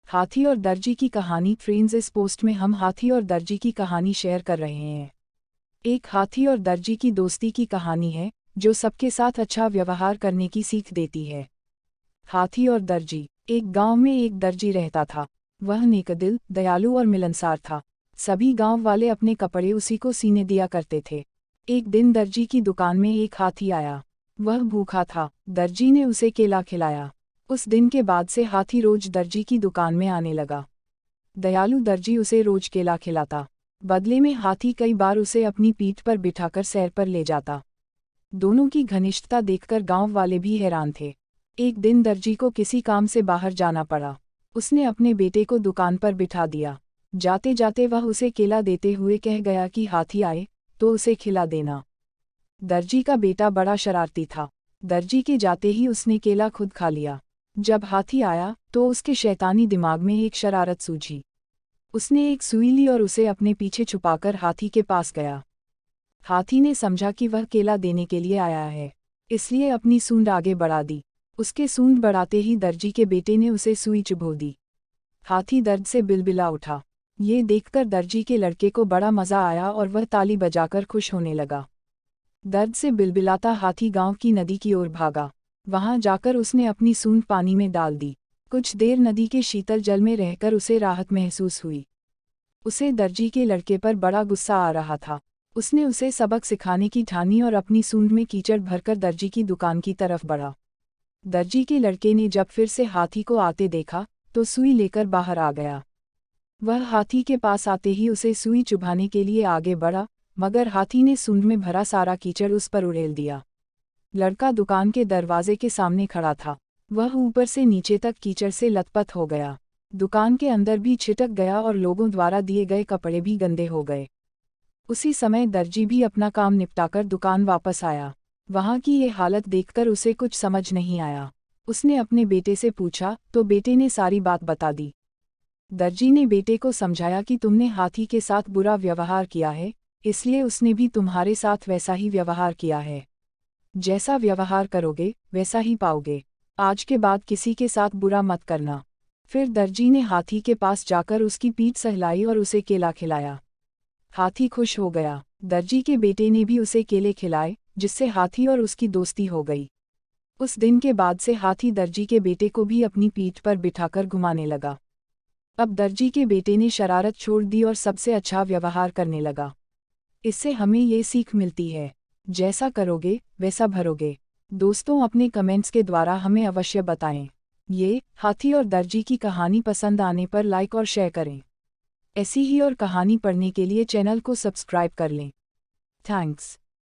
हाथी और दर्जी की कहानी। फ्रेंड्स, इस पोस्ट में हम हाथी और दर्जी की कहानी शेयर कर रहे हैं। एक हाथी और दर्जी की दोस्ती की कहानी है जो सबके साथ अच्छा व्यवहार करने की सीख देती है। हाथी और दर्जी। एक गांव में एक दर्जी रहता था। वह नेकदिल, दयालु और मिलनसार था। सभी गांव वाले अपने कपड़े उसी को सीने दिया करते थे। एक दिन दर्जी की दुकान में एक हाथी आया। वह भूखा था। दर्जी ने उसे केला खिलाया। उस दिन के बाद से हाथी रोज दर्जी की दुकान में आने लगा। दयालु दर्जी उसे रोज केला खिलाता। बदले में हाथी कई बार उसे अपनी पीठ पर बिठाकर सैर पर ले जाता। दोनों की घनिष्ठता देखकर गांव वाले भी हैरान थे। एक दिन दर्जी को किसी काम से बाहर जाना पड़ा। उसने अपने बेटे को दुकान पर बिठा दिया। जाते जाते वह उसे केला देते हुए कह गया कि हाथी आए तो उसे खिला देना। दर्जी का बेटा बड़ा शरारती था। दर्जी के जाते ही उसने केला खुद खा लिया। जब हाथी आया तो उसके शैतानी दिमाग में एक शरारत सूझी। उसने एक सुई ली और उसे अपने पीछे छुपाकर हाथी के पास गया। हाथी ने समझा कि वह केला देने के लिए आया है, इसलिए अपनी सूंड आगे बढ़ा दी। उसके सूंड बढ़ाते ही दर्जी के बेटे ने उसे सुई चुभो दी। हाथी दर्द से बिलबिला उठा। ये देखकर दर्जी के लड़के को बड़ा मजा आया और वह ताली बजाकर खुश होने लगा। दर्द से बिलबिलाता हाथी गांव की नदी की ओर भागा। वहां जाकर उसने अपनी सूंड पानी में डाल दी। कुछ देर नदी के शीतल जल में रहकर उसे राहत महसूस हुई। उसे दर्जी के लड़के पर बड़ा गुस्सा आ रहा था। उसने उसे सबक सिखाने की ठानी और अपनी सूंड में कीचड़ भरकर दर्जी की दुकान की तरफ बढ़ा। दर्जी के लड़के ने जब फिर से हाथी को आते देखा तो सुई लेकर बाहर आ गया। वह हाथी के पास आते ही उसे सुई चुभाने के लिए आगे बढ़ा, मगर हाथी ने सूंड में भरा सारा कीचड़ उस पर उड़ेल दिया। लड़का दुकान के दरवाजे के सामने खड़ा था। वह ऊपर से नीचे तक कीचड़ से लथपथ हो गया। दुकान के अंदर भी छिटक गया और लोगों द्वारा दिए गए कपड़े भी गंदे हो गए। उसी समय दर्जी भी अपना काम निपटाकर दुकान वापस आया। वहां की ये हालत देखकर उसे कुछ समझ नहीं आया। उसने अपने बेटे से पूछा तो बेटे ने सारी बात बता दी। दर्जी ने बेटे को समझाया कि तुमने हाथी के साथ बुरा व्यवहार किया है, इसलिए उसने भी तुम्हारे साथ वैसा ही व्यवहार किया है। जैसा व्यवहार करोगे वैसा ही पाओगे। आज के बाद किसी के साथ बुरा मत करना। फिर दर्जी ने हाथी के पास जाकर उसकी पीठ सहलाई और उसे केला खिलाया। हाथी खुश हो गया। दर्जी के बेटे ने भी उसे केले खिलाए, जिससे हाथी और उसकी दोस्ती हो गई। उस दिन के बाद से हाथी दर्जी के बेटे को भी अपनी पीठ पर बिठाकर घुमाने लगा। अब दर्जी के बेटे ने शरारत छोड़ दी और सबसे अच्छा व्यवहार करने लगा। इससे हमें ये सीख मिलती है, जैसा करोगे वैसा भरोगे। दोस्तों, अपने कमेंट्स के द्वारा हमें अवश्य बताएं। ये हाथी और दर्जी की कहानी पसंद आने पर लाइक और शेयर करें। ऐसी ही और कहानी पढ़ने के लिए चैनल को सब्सक्राइब कर लें। थैंक्स।